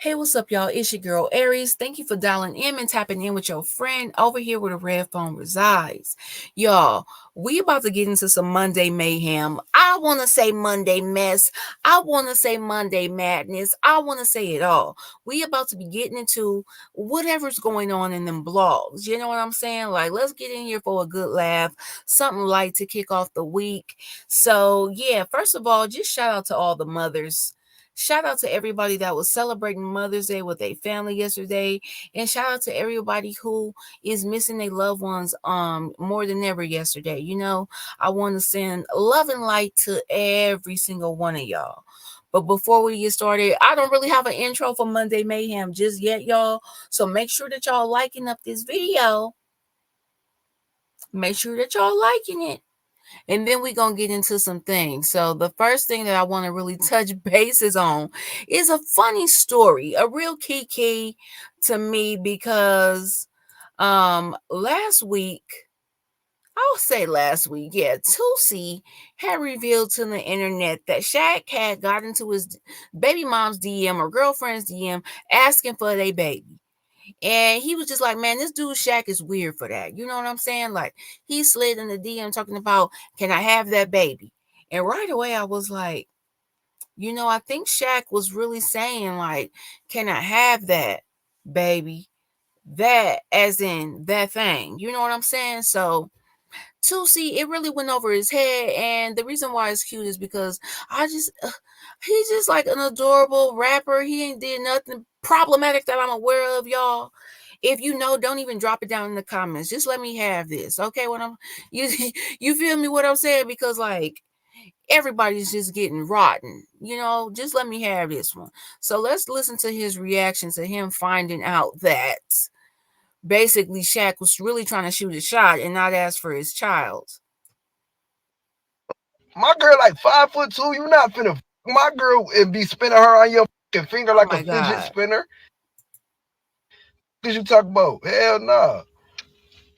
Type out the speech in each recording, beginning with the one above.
Hey, what's up, y'all? It's your girl Aries. Thank you for dialing in and tapping in with your friend over here where the red phone resides. Y'all, we about to get into some Monday mayhem. I want to say Monday mess. I want to say Monday madness. I want to say it all. We about to be getting into whatever's going on in them blogs. You know what I'm saying? Like, let's get in here for a good laugh, something light to kick off the week. So, yeah, first of all, just shout out to all the mothers. Shout out to everybody that was celebrating Mother's Day with their family yesterday. And shout out to everybody who is missing their loved ones more than ever yesterday. You know, I want to send love and light to every single one of y'all. But before we get started, I don't really have an intro for Monday Mayhem just yet, y'all. So make sure that y'all liking up this video. Make sure that y'all liking it. And then we're going to get into some things. So the first thing that I want to really touch bases on is a funny story, a real key to me because last week, Toosii had revealed to the internet that Shaq had got into his baby mom's DM or girlfriend's DM asking for their baby. And he was just like, man, this dude Shaq is weird for that. You know what I'm saying? Like, he slid in the DM talking about, can I have that baby? And right away, I was like, I think Shaq was really saying, like, can I have that baby? That as in that thing. You know what I'm saying? So, Toosii, it really went over his head. And the reason why it's cute is because he's just like an adorable rapper. He ain't did nothing problematic that I'm aware of, y'all. If you know, don't even drop it down in the comments. Just let me have this, okay? You feel me? What I'm saying? Because like everybody's just getting rotten, Just let me have this one. So let's listen to his reaction to him finding out that basically Shaq was really trying to shoot a shot and not ask for his child. My girl like 5'2". You not finna my girl and be spinning her on your fucking finger like a fidget spinner. Cause you talk about hell nah.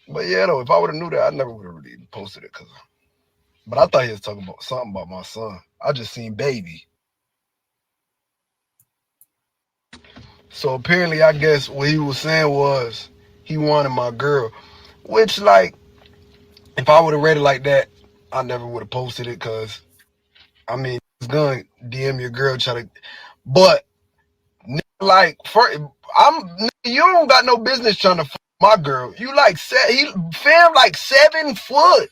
But yeah though, if I would have knew that, I never would have really posted it. But I thought he was talking about something about my son. I just seen baby. So apparently, I guess what he was saying was he wanted my girl, which like, if I would have read it like that, I never would have posted it. Cause I mean, it's gonna DM your girl try to, but like you don't got no business trying to fuck my girl. You like fam like 7 foot.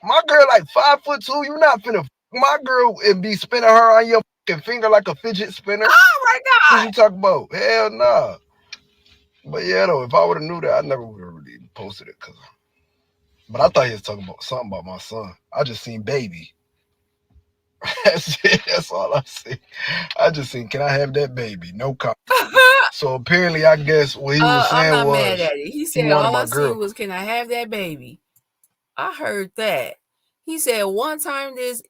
My girl like 5'2". You not finna fuck my girl and be spinning her on your fucking finger like a fidget spinner. Oh my God! What you talk about? Hell nah. But yeah though, if I would have knew that, I never would have really posted it. But I thought he was talking about something about my son. I just seen baby. That's it. That's all I see. I just seen, can I have that baby? No comment. So apparently, I guess what he was saying I'm not was mad at it. He said all I seen was, can I have that baby? I heard that. He said one time this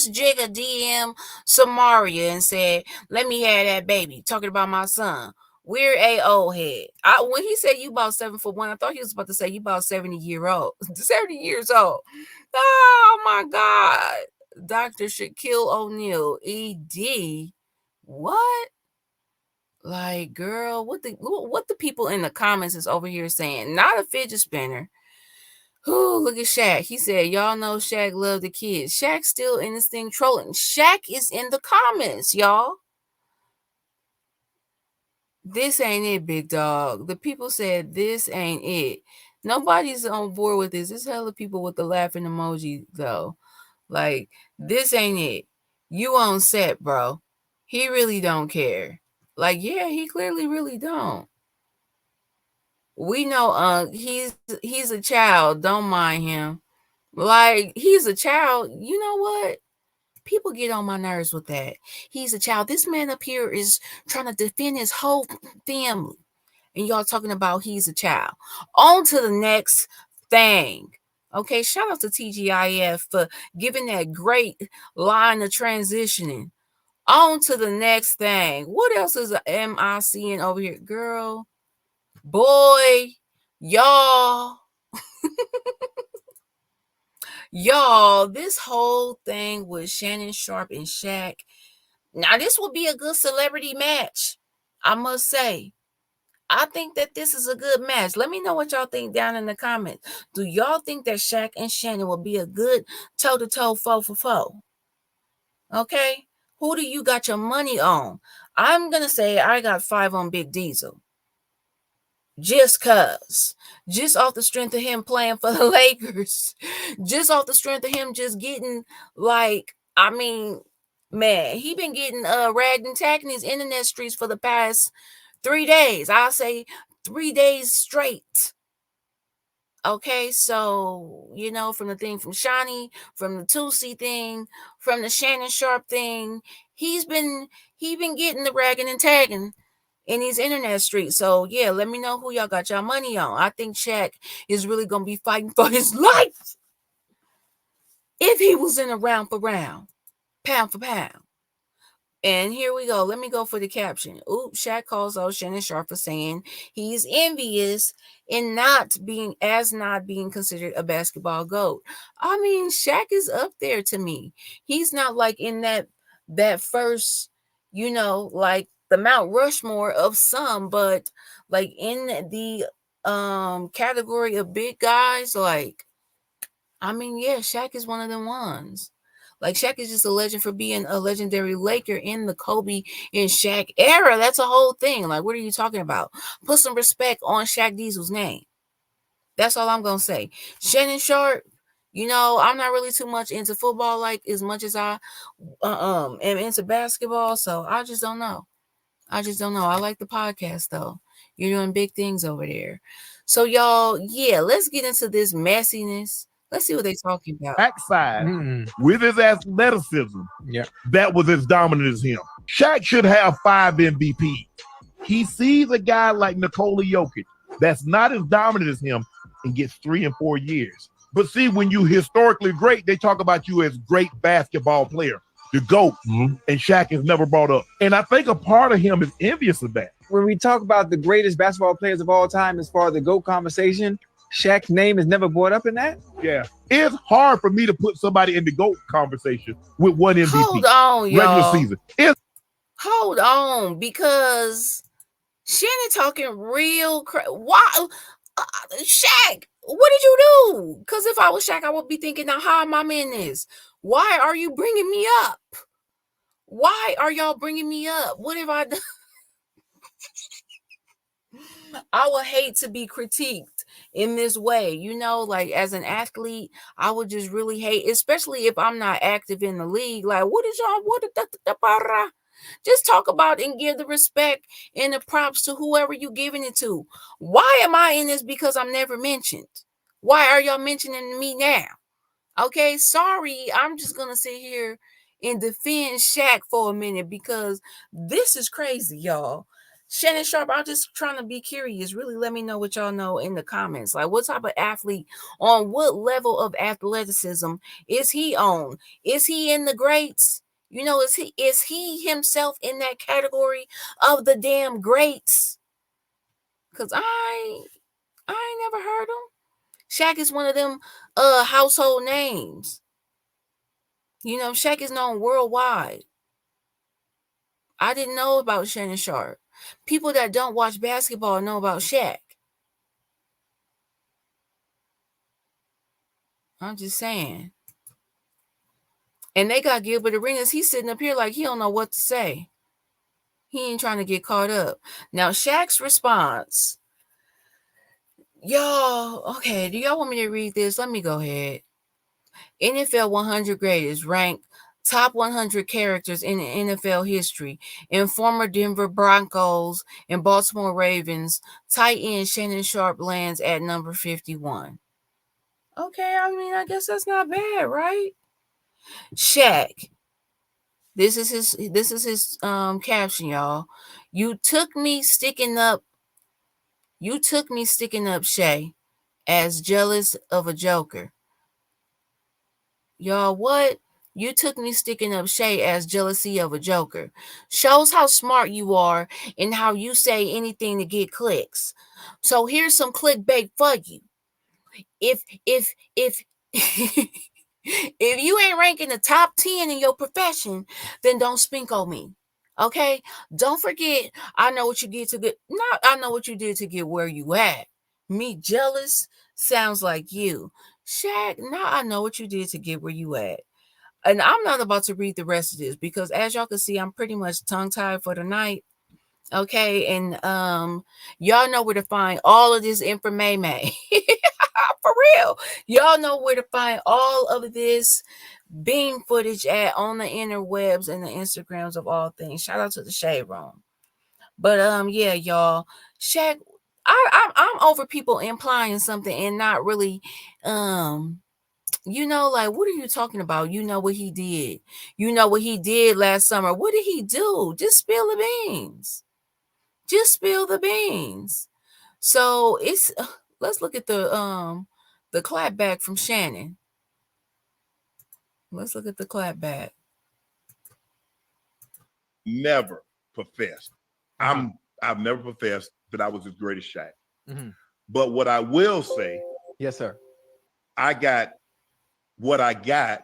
jigger DM Samaria and said, let me have that baby. Talking about my son. We're a old head. When he said you about 7'1", I thought he was about to say you about 70 years old. 70 years old. Oh my God. Dr. Shaquille O'Neal, ED. What? Like, girl, what the people in the comments is over here saying? Not a fidget spinner. Ooh, look at Shaq. He said, y'all know Shaq loved the kids. Shaq's still in this thing trolling. Shaq is in the comments, y'all. This ain't it, big dog. The people said this ain't it. Nobody's on board with this. There's hella people with the laughing emoji, though. Like, this ain't it. You on set, bro. He really don't care. Like, yeah, he clearly really don't. We know he's a child. Don't mind him. Like, he's a child. You know what? People get on my nerves with that. He's a child. This man up here is trying to defend his whole family. And y'all talking about he's a child. On to the next thing. Okay, shout out to TGIF for giving that great line of transitioning. On to the next thing. What else am I seeing over here? Girl, boy, y'all. Y'all, this whole thing with Shannon Sharpe and Shaq, Now, this will be a good celebrity match, I must say. I think that this is a good match. Let me know what y'all think down in the comments. Do y'all think that Shaq and Shannon will be a good toe-to-toe, foe-for-foe? Okay? Who do you got your money on? I'm going to say I got 5 on Big Diesel. Just off the strength of him playing for the Lakers, just off the strength of him just getting, like, I mean, man, he been getting ragged and tagged in his internet streets for the past 3 days. I'll say 3 days straight. Okay, so, from the thing from Shawnee, from the Toosii thing, from the Shannon Sharp thing, he been getting the ragging and tagging in these internet streets. So yeah, let me know who y'all got y'all money on. I think Shaq is really gonna be fighting for his life if he was in a round for round, pound for pound. And here we go. Let me go for the caption. Oops, Shaq calls out Shannon Sharp for saying he's envious in not being considered a basketball GOAT. I mean, Shaq is up there to me. He's not like in that first, like the Mount Rushmore of some, but like in the category of big guys, like, I mean, yeah, Shaq is one of them ones. Like, Shaq is just a legend for being a legendary Laker in the Kobe and Shaq era. That's a whole thing. Like, what are you talking about? Put some respect on Shaq Diesel's name. That's all I'm going to say. Shannon Sharp, I'm not really too much into football, like, as much as I am into basketball. So I just don't know. I like the podcast, though. You're doing big things over there. So, y'all, yeah, let's get into this messiness. Let's see what they're talking about. Backside with his athleticism, that was as dominant as him. Shaq should have 5 MVP. He sees a guy like Nikola Jokic that's not as dominant as him and gets 3 and 4 years. But see, when you historically great, they talk about you as great basketball player, the GOAT, and Shaq is never brought up. And I think a part of him is envious of that. When we talk about the greatest basketball players of all time as far as the GOAT conversation, Shaq's name is never brought up in that? Yeah. It's hard for me to put somebody in the GOAT conversation with 1 MVP. Hold on, y'all. Regular season. Hold on, because Shannon talking real why? Shaq, what did you do? Because if I was Shaq, I would be thinking, now, how am I in this? Why are you bringing me up? Why are y'all bringing me up? What have I done? I would hate to be critiqued in this way, like as an athlete, I would just really hate, especially if I'm not active in the league. Like, just talk about and give the respect and the props to whoever you giving it to. Why am I in this? Because I'm never mentioned. Why are y'all mentioning me now? Okay, sorry, I'm just gonna sit here and defend Shaq for a minute because this is crazy, y'all. Shannon Sharp, I'm just trying to be curious. Really, let me know what y'all know in the comments. Like, what type of athlete, on what level of athleticism is he on? Is he in the greats? Is he himself in that category of the damn greats? Because I ain't never heard him. Shaq is one of them household names. Shaq is known worldwide. I didn't know about Shannon Sharp. People that don't watch basketball know about Shaq. I'm just saying. And they got Gilbert Arenas. He's sitting up here like he don't know what to say. He ain't trying to get caught up. Now, Shaq's response. Y'all, okay, do y'all want me to read this? Let me go ahead. NFL 100 Greatest ranked top 100 characters in NFL history, and former Denver Broncos and Baltimore Ravens tight end Shannon Sharp lands at number 51. Okay, I mean, I guess that's not bad, right? Shaq. This is his caption, y'all. You took me sticking up Shay as jealous of a joker. Y'all, what? You took me sticking up Shay as jealousy of a joker. Shows how smart you are and how you say anything to get clicks. So here's some clickbait for you. If If you ain't ranking the top 10 in your profession, then don't spink on me. Okay? Don't forget, I know what you did to get, not I know what you did to get where you at. Me jealous sounds like you. Shaq, now I know what you did to get where you at. And I'm not about to read the rest of this because as y'all can see, I'm pretty much tongue-tied for the night. Okay, and y'all know where to find all of this information. For real. Y'all know where to find all of this beam footage at on the interwebs and the Instagrams of all things. Shout out to the Shade Room. But yeah, y'all, Shaq, I'm over people implying something and not really like, what are you talking about? You know what he did. You know what he did last summer. What did he do? Just spill the beans. Just spill the beans. So it's let's look at the clapback from Shannon. Let's look at the clapback. Never professed. I've never professed that I was as great as Shaq. Mm-hmm. But what I will say, yes, sir, I got what I got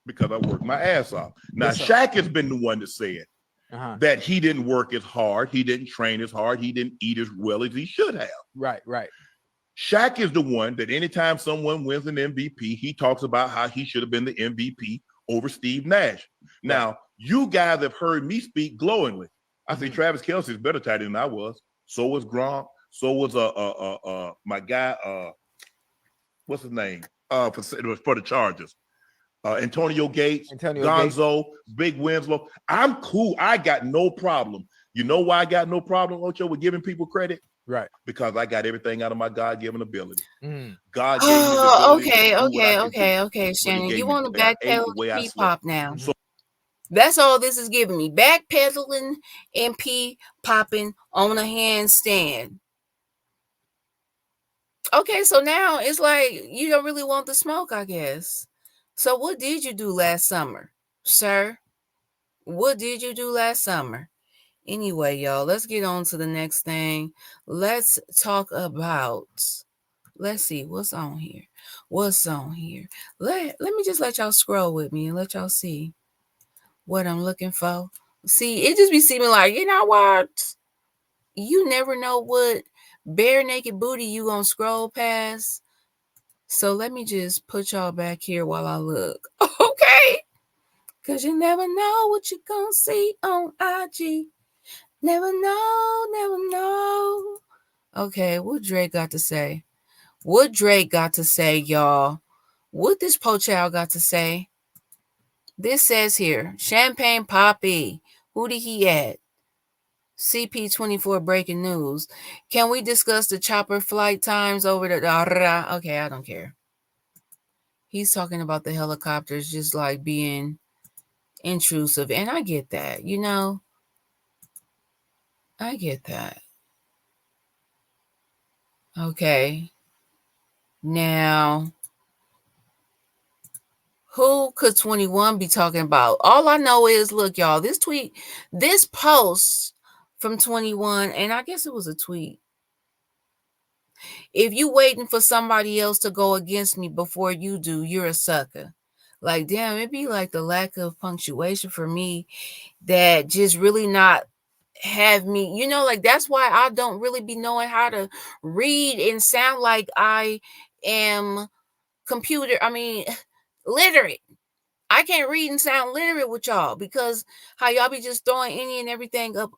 because I worked my ass off. Now, yes, Shaq has been the one to say it. That he didn't work as hard, he didn't train as hard, he didn't eat as well as he should have. Right. Shaq is the one that anytime someone wins an MVP, he talks about how he should have been the MVP over Steve Nash. Now, you guys have heard me speak glowingly. I say Travis Kelce is better tight than I was. So was Gronk. So was my guy, what's his name? For the Chargers. Antonio Gates, Gonzo, Big Winslow. I'm cool. I got no problem. You know why I got no problem, Ocho, with giving people credit? Right. Because I got everything out of my God-given ability. God gave me the ability. Okay, Shannon. You want to backpedal P-pop now. So that's all this is giving me. Backpedaling and P-popping on a handstand. Okay, so now it's like you don't really want the smoke, I guess. So what did you do last summer, sir? What did you do last summer? Anyway, y'all, let's get on to the next thing. Let's talk about, let's see, what's on here? Let me just let y'all scroll with me and let y'all see what I'm looking for. See, it just be seeming like, you know what? You never know what bare naked booty you gonna scroll past. So let me just put y'all back here while I look. Okay? Because you never know what you're going to see on IG. Never know. Okay, what Drake got to say? Y'all? What this po child got to say? This says here, Champagne Poppy. Who did he at? CP24 breaking news. Can we discuss the chopper flight times over the... Okay, I don't care. He's talking about the helicopters just like being intrusive. And I get that, I get that. Okay. Now, who could 21 be talking about? All I know is, look, y'all, this post from 21, and I guess it was a tweet. If you waiting for somebody else to go against me before you do, you're a sucker. Like, damn, it'd be like the lack of punctuation for me that just really not have me, like that's why I don't really be knowing how to read and sound like I am literate. I can't read and sound literate with y'all because how y'all be just throwing any and everything up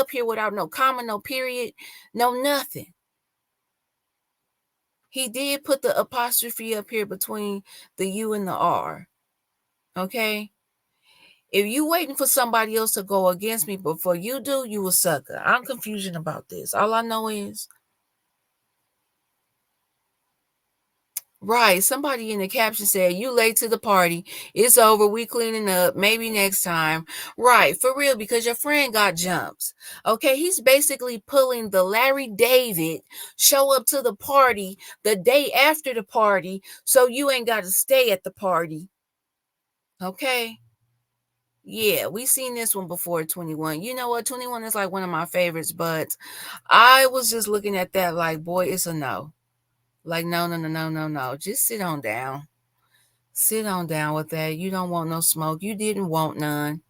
here without no comma, no period, no nothing. He did put the apostrophe up here between the U and the R. Okay? If you waiting for somebody else to go against me before you do, you a sucker. I'm confused about this. All I know is, right, somebody in the caption said, you late to the party. It's over. We cleaning up. Maybe next time. Right, for real, because your friend got jumps. Okay, he's basically pulling the Larry David, show up to the party the day after the party so you ain't got to stay at the party. Okay? Yeah, we seen this one before, 21. You know what? 21 is like one of my favorites, but I was just looking at that like, boy, it's a no. Like, no. Just sit on down. Sit on down with that. You don't want no smoke. You didn't want none.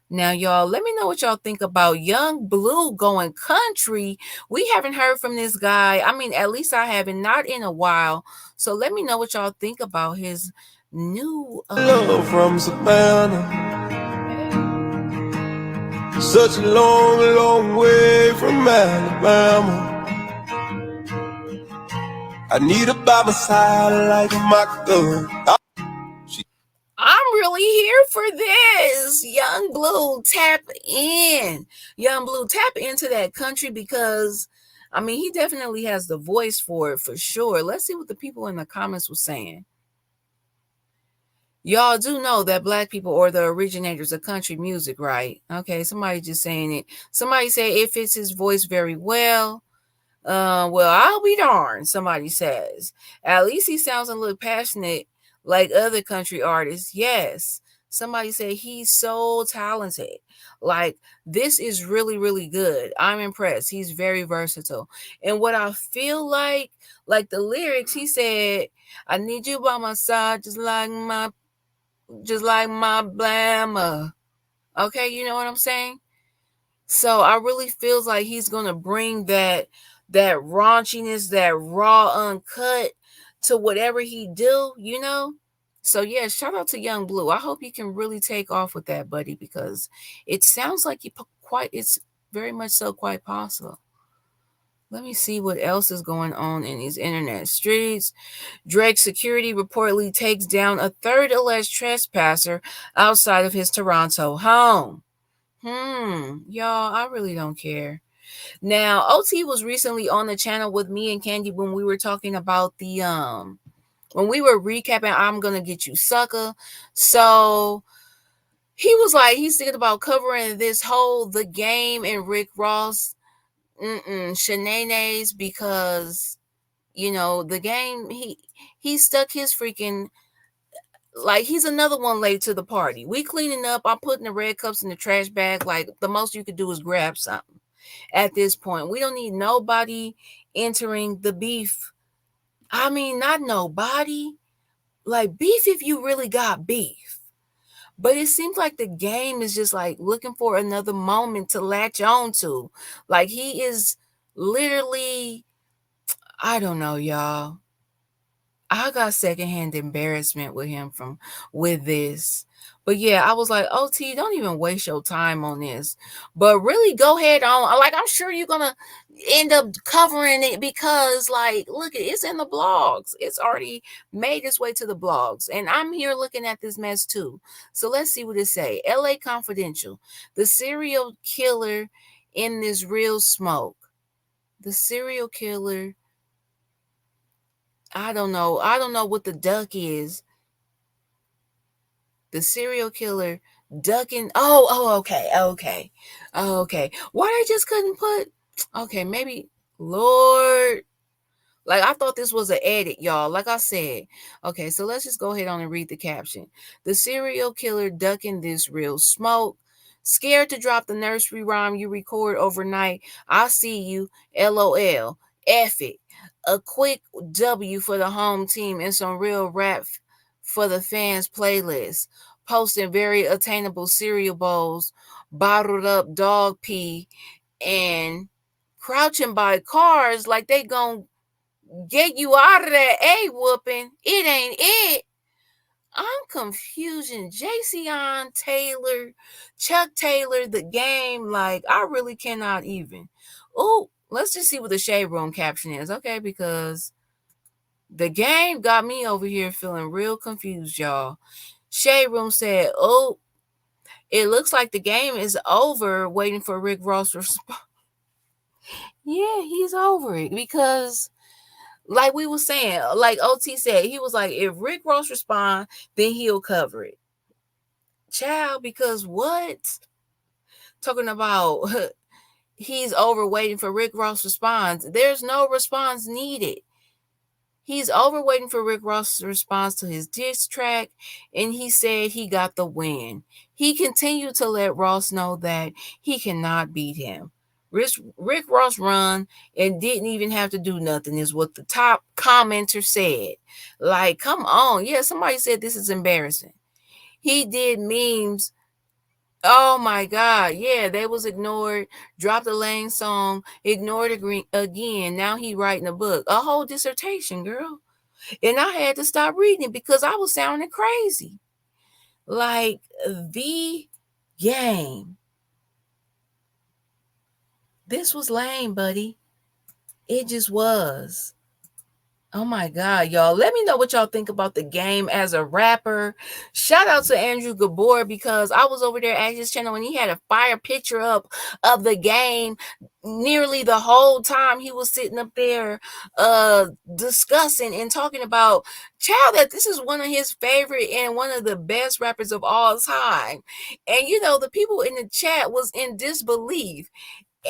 Now, y'all, let me know what y'all think about Young Blue going country. We haven't heard from this guy. I mean, at least I haven't, not in a while. So let me know what y'all think about his new love from Savannah. Such a long, long way from Alabama. I need her by my side like my gun. I'm really here for this. Young Blue, tap in. Young Blue, tap into that country because, I mean, he definitely has the voice for it for sure. Let's see what the people in the comments were saying. Y'all do know that Black people are the originators of country music, right? Okay, somebody just saying it. Somebody said it fits his voice very well. Well, I'll be darned, somebody says. At least he sounds a little passionate like other country artists. Yes. Somebody said he's so talented. Like, this is really, really good. I'm impressed. He's very versatile. And what I feel like the lyrics, he said, I need you by my side just like my blammer. Okay, you know what I'm saying? So I really feels like he's gonna bring that raunchiness, that raw uncut to whatever he do, you know? So yeah, shout out to Young Blue. I hope you can really take off with that, buddy, because it sounds like it's very much so quite possible. Let me see what else is going on in these internet streets. Drake's security reportedly takes down a third alleged trespasser outside of his Toronto home. Y'all, I really don't care. Now, OT was recently on the channel with me and Candy when we were talking about the when we were recapping I'm Gonna Get You Sucker. So he was like, he's thinking about covering this whole The Game and Rick Ross shenanigans because, you know, The Game, he stuck his freaking, like, he's another one late to the party. We cleaning up. I'm putting the red cups in the trash bag. Like, the most you could do is grab something at this point. We don't need nobody entering the beef. I mean, not nobody. Like, beef if you really got beef. But it seems like The Game is just like looking for another moment to latch on to. Like, he is literally, I don't know, y'all. I got secondhand embarrassment with this. But yeah, I was like, OT, don't even waste your time on this. But really go ahead on. Like, I'm sure you're gonna end up covering it because, like, look, it's in the blogs. It's already made its way to the blogs. And I'm here looking at this mess too. So let's see what it say. LA Confidential. The serial killer in this real smoke. The serial killer, I don't know what the duck is. The serial killer ducking. Okay. Why I just couldn't put, okay, maybe, Lord. Like, I thought this was an edit, y'all. Like I said. Okay, so let's just go ahead on and read the caption. The serial killer ducking this real smoke. Scared to drop the nursery rhyme you record overnight. I see you. LOL. F it. A quick W for the home team and some real rap for the fans playlist. Posting very attainable cereal bowls, bottled up dog pee, and crouching by cars like they gonna get you out of that A whooping. It ain't it. I'm confusing Jason Taylor, Chuck Taylor, The Game. Like, I really cannot even. Oh, let's just see what the Shade Room caption is, okay? Because The Game got me over here feeling real confused, y'all. Shade Room said, oh, it looks like the game is over, waiting for Rick Ross to respond. Yeah, he's over it because, like we were saying, like OT said, he was like, if Rick Ross respond, then he'll cover it. Child, because what? Talking about he's over waiting for Rick Ross response. There's no response needed. He's over waiting for Rick Ross' response to his diss track, and he said he got the win. He continued to let Ross know that he cannot beat him. Rick Ross run and didn't even have to do nothing is what the top commenter said. Like, come on. Yeah, somebody said this is embarrassing. He did memes. Oh my God. Yeah, they was ignored. Dropped the Lane song. Ignored again. Now he writing a book. A whole dissertation, girl. And I had to stop reading it because I was sounding crazy. Like the game. This was lame, buddy. It just was. Oh my God, y'all. Let me know what y'all think about the game as a rapper. Shout out to Andrew Gabor because I was over there at his channel and he had a fire picture up of the game nearly the whole time he was sitting up there discussing and talking about child that this is one of his favorite and one of the best rappers of all time. And you know, the people in the chat was in disbelief.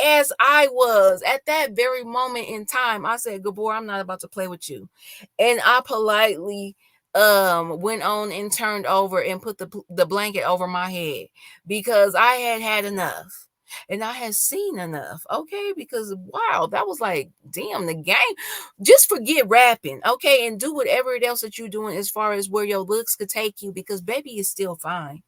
As I was at that very moment in time, I said, Gabor, I'm not about to play with you. And I politely went on and turned over and put the blanket over my head because I had enough. And I had seen enough, okay? Because wow, that was like, damn, the game. Just forget rapping, okay? And do whatever else that you're doing as far as where your looks could take you, because baby is still fine.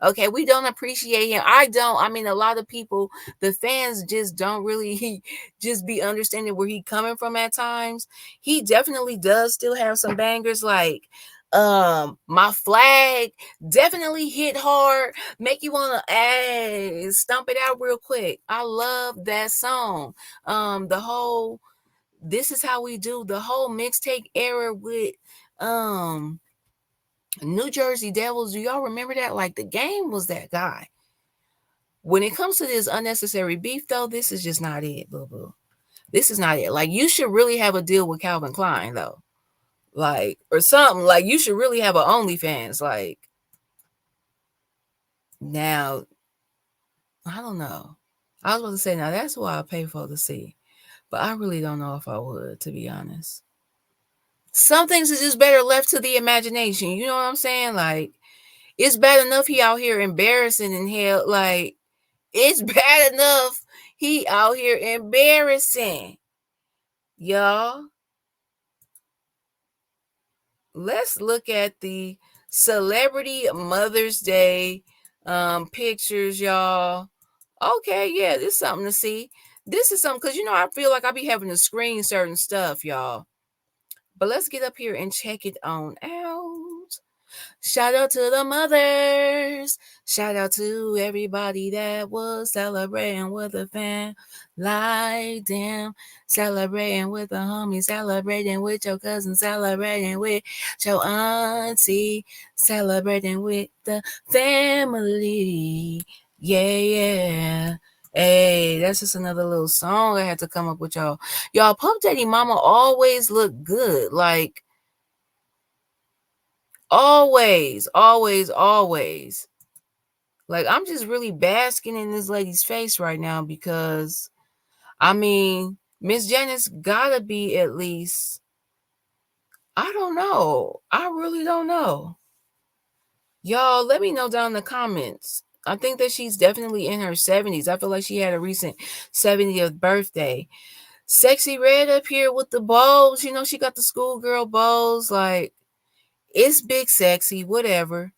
Okay, we don't appreciate him. I don't. I mean, a lot of people, the fans just don't really just be understanding where he coming from at times. He definitely does still have some bangers like My Flag definitely hit hard, make you want to stomp it out real quick. I love that song. The whole This Is How We Do, the whole mixtape era with New Jersey Devils. Do y'all remember that? Like, the game was that guy. When it comes to this unnecessary beef, though, this is just not it, boo-boo. This is not it. Like, you should really have a deal with Calvin Klein, though. Like, or something. Like, you should really have an OnlyFans. Like, now, I don't know. I was about to say, now, that's what I'll pay for to see. But I really don't know if I would, to be honest. Some things are just better left to the imagination. You know what I'm saying? Like, it's bad enough he out here embarrassing and hell. Like, it's bad enough he out here embarrassing. Y'all, let's look at the Celebrity Mother's Day pictures, y'all. Okay, yeah, this is something to see. This is something, because, you know, I feel like I be having to screen certain stuff, y'all. But let's get up here and check it on out. Shout out to the mothers. Shout out to everybody that was celebrating with a fan like them. Celebrating with a homie, celebrating with your cousin, celebrating with your auntie, celebrating with the family. Yeah. Hey, that's just another little song I had to come up with, y'all. Y'all, Puff Daddy Mama always look good. Like, always. Like, I'm just really basking in this lady's face right now because, I mean, Miss Janice gotta be at least, I don't know. I really don't know. Y'all, let me know down in the comments. I think that she's definitely in her 70s. I feel like she had a recent 70th birthday. Sexy Red up here with the bows. You know, she got the schoolgirl bows. Like, it's big sexy, whatever.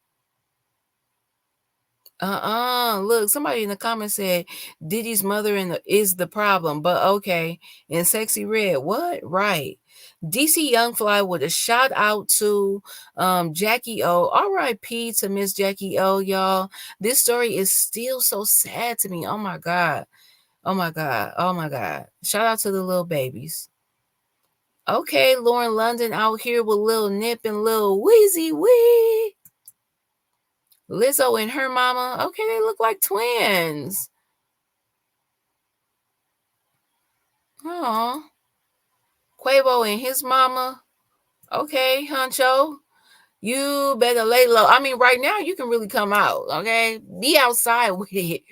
Look, somebody in the comments said Diddy's mother is the problem, but okay. And Sexy Red, what? Right. DC Young Fly with a shout out to Jackie O. R.I.P. to Miss Jackie O, y'all. This story is still so sad to me. Oh my God. Shout out to the little babies. Okay, Lauren London out here with Lil Nip and Lil Weezy Wee. Lizzo and her mama. Okay, they look like twins. Aw. Quavo and his mama. Okay, Huncho. You better lay low. I mean, right now you can really come out, okay? Be outside with it.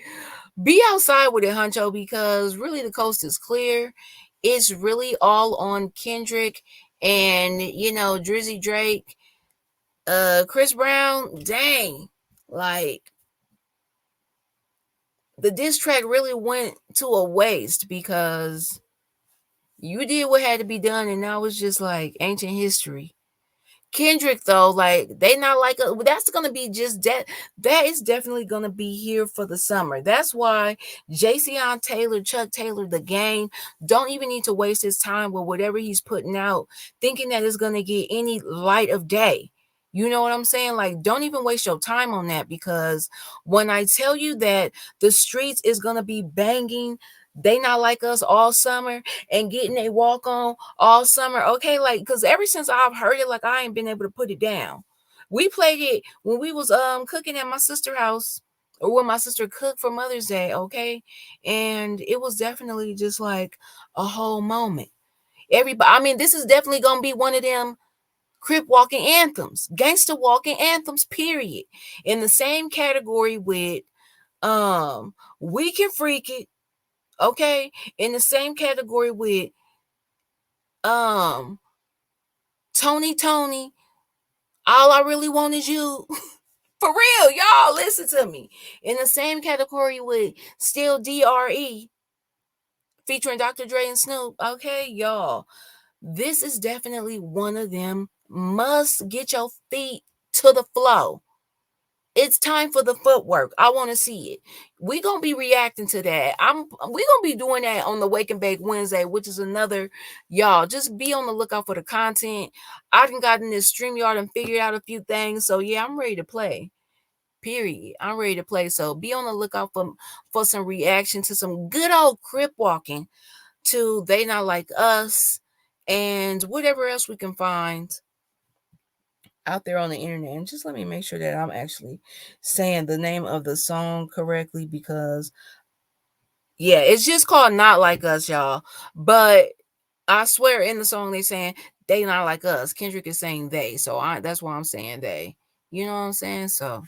Be outside with it, Huncho, because really the coast is clear. It's really all on Kendrick and, you know, Drizzy Drake, Chris Brown. Dang. Like, the diss track really went to a waste because you did what had to be done, and now it's just like ancient history. Kendrick, though, like they not like that's gonna be just that is definitely gonna be here for the summer. That's why Jayceon Taylor, Chuck Taylor, the game don't even need to waste his time with whatever he's putting out, thinking that it's gonna get any light of day. You know what I'm saying? Like, don't even waste your time on that, because when I tell you that the streets is gonna be banging, they not like us all summer and getting a walk on all summer. Okay, like, because ever since I've heard it, like I ain't been able to put it down. We played it when we was cooking at my sister's house, or when my sister cooked for Mother's Day, okay? And it was definitely just like a whole moment. Everybody, I mean, this is definitely gonna be one of them crip walking anthems, gangster walking anthems, period. In the same category with We Can Freak It, okay? In the same category with Tony, All I Really Want Is You. For real, y'all, listen to me. In the same category with Still DRE, featuring Dr. Dre and Snoop. Okay, y'all, this is definitely one of them. Must get your feet to the flow. It's time for the footwork. I want to see it. We're gonna be reacting to that. We're gonna be doing that on the Wake and Bake Wednesday, which is another, y'all. Just be on the lookout for the content. I done gotten this StreamYard and figured out a few things. So yeah, I'm ready to play. Period. I'm ready to play. So be on the lookout for some reaction to some good old crip walking to They Not Like Us and whatever else we can find out there on the internet. And just let me make sure that I'm actually saying the name of the song correctly, because yeah, it's just called Not Like Us, y'all. But I swear in the song they saying They Not Like Us. Kendrick is saying they, so that's why I'm saying they. You know what I'm saying? So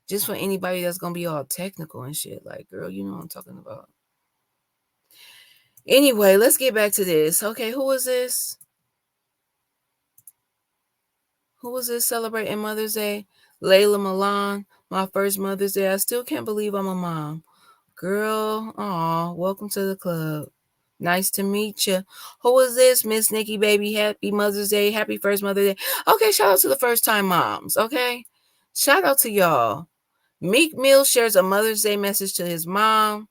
just for anybody that's gonna be all technical and shit, like, girl, you know what I'm talking about. Anyway, let's get back to this. Okay, who is this? Who was this celebrating Mother's Day? Layla Milan, my first Mother's Day. I still can't believe I'm a mom. Girl, aw, welcome to the club. Nice to meet you. Who is this? Miss Nikki, baby. Happy Mother's Day. Happy first Mother's Day. Okay, shout out to the first time moms, okay? Shout out to y'all. Meek Mill shares a Mother's Day message to his mom.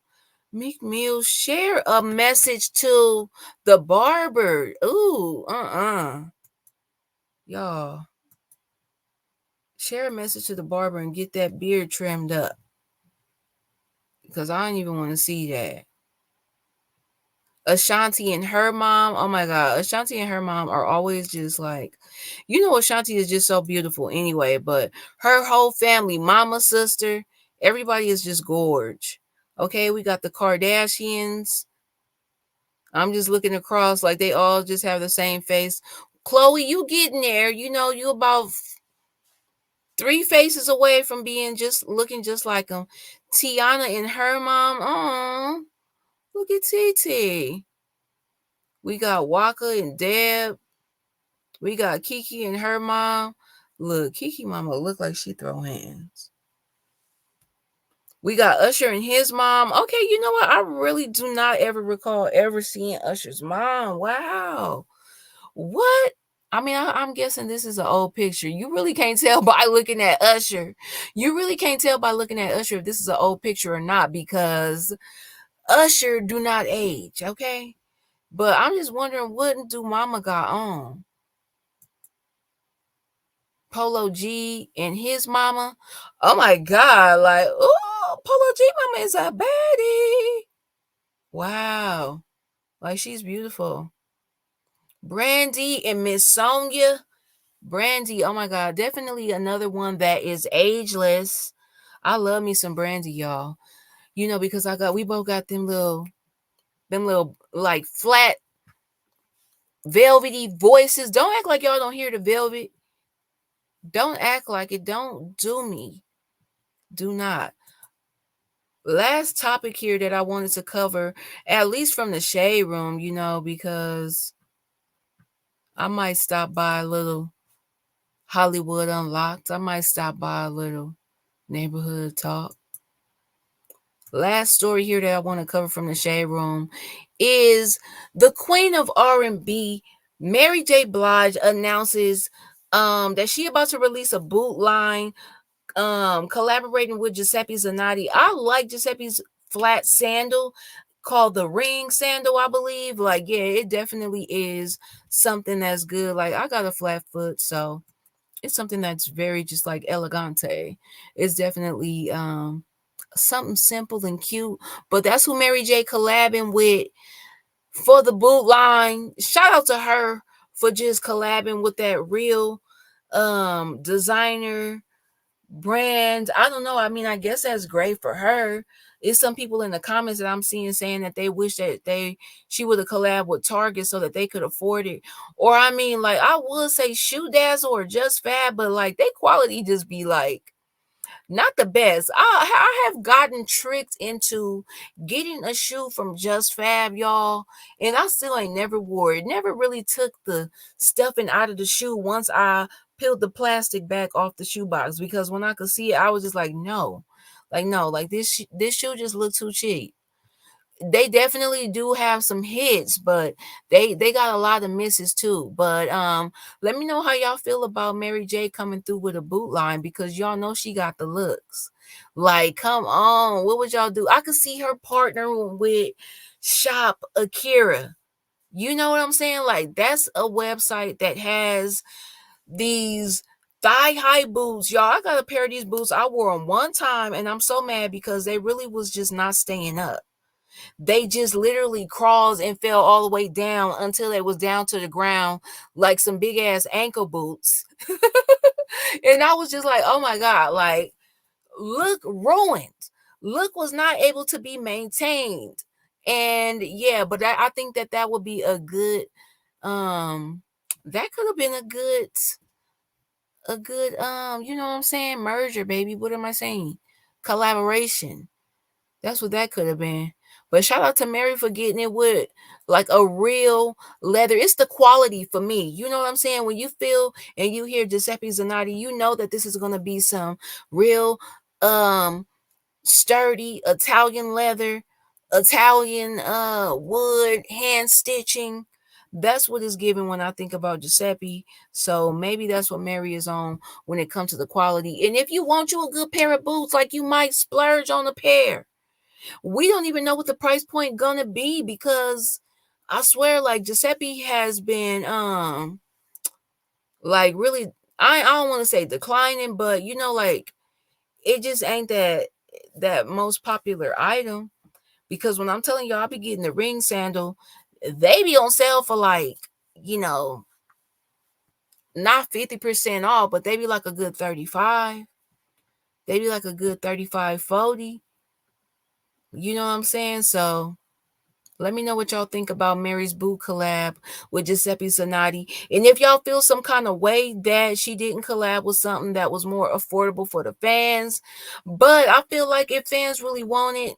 Meek Mill share a message to the barber. Ooh, y'all. Share a message to the barber and get that beard trimmed up, because I don't even want to see that. Ashanti and her mom, oh my God, Ashanti and her mom are always just like, you know, Ashanti is just so beautiful anyway, but her whole family, mama, sister, everybody is just gorge. Okay, we got the Kardashians. I'm just looking across like they all just have the same face. Chloe, you getting there. You know, you about 3 faces away from being just looking just like them. Tiana and her mom. Oh, look at TT. We got Waka and Deb. We got Kiki and her mom. Look, Kiki mama look like she throw hands. We got Usher and his mom. Okay, you know what? I really do not ever recall ever seeing Usher's mom. Wow. What? I mean, I'm guessing this is an old picture. You really can't tell by looking at Usher. You really can't tell by looking at Usher if this is an old picture or not, because Usher do not age, okay? But I'm just wondering, what do mama got on? Polo G and his mama. Oh my God, like, oh, Polo G mama is a baddie. Wow. Like, she's beautiful. Brandy and Miss Sonia. Brandy, oh my God, definitely another one that is ageless. I love me some Brandy, y'all. You know, because we both got them little like flat velvety voices. Don't act like y'all don't hear the velvet. Don't act like it. Don't do me. Do not. Last topic here that I wanted to cover, at least from the shade room, you know, because I might stop by a little Hollywood Unlocked. I might stop by a little neighborhood talk. last story here that I want to cover from the Shade Room is the queen of R&B, Mary J. Blige, announces that she about to release a boot line collaborating with Giuseppe Zanotti. I like Giuseppe's flat sandal called the ring sandal, I believe. Like, yeah, it definitely is something that's good. Like, I got a flat foot, so it's something that's very just like elegante. It's definitely something simple and cute. But that's who Mary J collabing with for the boot line. Shout out to her for just collabing with that real designer brand. I don't know. I mean, I guess that's great for her. It's some people in the comments that I'm seeing saying that they wish that she would have collabed with Target so that they could afford it. Or I mean, like, I would say Shoe Dazzle or Just Fab, but like they quality just be like not the best. I have gotten tricked into getting a shoe from Just Fab, y'all, and I still ain't never wore it. Never really took the stuffing out of the shoe once I peeled the plastic back off the shoebox, because when I could see it, I was just like, no, like this shoe just looked too cheap. They definitely do have some hits, but they got a lot of misses too. But let me know how y'all feel about Mary J coming through with a boot line, because y'all know she got the looks. Like, come on, what would y'all do? I could see her partnering with Shop Akira. You know what I'm saying? Like, that's a website that has these thigh-high boots. Y'all, I got a pair of these boots. I wore them one time, and I'm so mad because they really was just not staying up. They just literally crawled and fell all the way down until it was down to the ground, like some big ass ankle boots. And I was just like, oh my God, like, look ruined. Look was not able to be maintained. And yeah, but I think that would be a good, that could have been a good, you know what I'm saying? Merger, baby. What am I saying? Collaboration. That's what that could have been. But shout out to Mary for getting it with like a real leather. It's the quality for me. You know what I'm saying? When you feel and you hear Giuseppe Zanotti, you know that this is going to be some real sturdy Italian leather, Italian wood, hand stitching. That's what it's giving when I think about Giuseppe. So maybe that's what Mary is on when it comes to the quality. And if you want you a good pair of boots, like, you might splurge on a pair. We don't even know what the price point gonna be, because I swear, like, Giuseppe has been like really, I don't want to say declining, but you know, like, it just ain't that most popular item. Because when I'm telling y'all, I be getting the ring sandal, they be on sale for like, you know, not 50% off, but they be like a good 35. They be like a good 35, 40. You know what I'm saying? So let me know what y'all think about Mary's boot collab with Giuseppe Zanotti. And if y'all feel some kind of way that she didn't collab with something that was more affordable for the fans. But I feel like if fans really want it,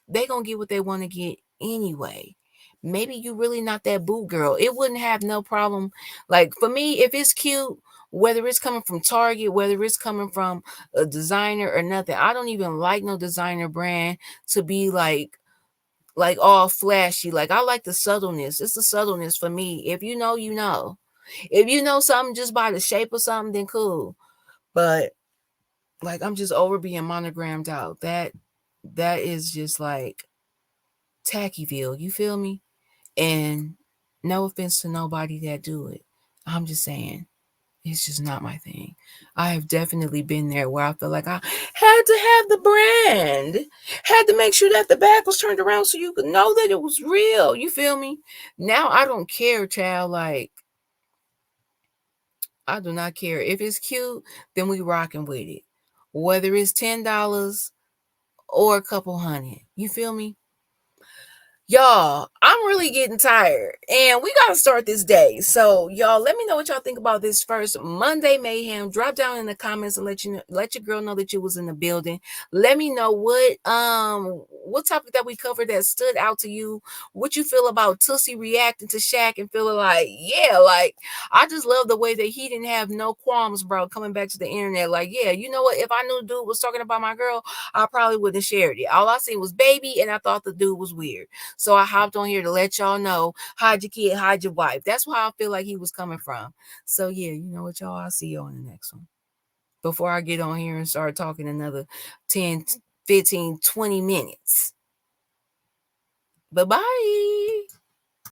they gonna get what they want to get anyway. Maybe you really not that boot girl. It wouldn't have no problem. Like, for me, if it's cute, whether it's coming from Target, whether it's coming from a designer or nothing, I don't even like no designer brand to be like all flashy. Like, I like the subtleness. It's the subtleness for me. If you know, you know. If you know something just by the shape of something, then cool. But like, I'm just over being monogrammed out. That is just like Tackyville. You feel me? And no offense to nobody that do it. I'm just saying, it's just not my thing. I have definitely been there where I feel like I had to have the brand, had to make sure that the back was turned around so you could know that it was real. You feel me? Now I don't care, child. Like, I do not care. If it's cute, then we rocking with it. Whether it's $10 or a couple hundred. You feel me? Y'all, I'm really getting tired, and we gotta start this day. So y'all, let me know what y'all think about this first Monday Mayhem. Drop down in the comments and let your girl know that you was in the building. Let me know what what topic that we covered that stood out to you? What you feel about Toosii reacting to Shaq and feeling like, yeah, like, I just love the way that he didn't have no qualms, bro, coming back to the internet. Like, yeah, you know what? If I knew the dude was talking about my girl, I probably wouldn't have shared it. All I seen was baby, and I thought the dude was weird. So I hopped on here to let y'all know, hide your kid, hide your wife. That's why I feel like he was coming from. So yeah, you know what, y'all? I'll see you on the next one. Before I get on here and start talking another 10, 15, 20 minutes. Bye-bye.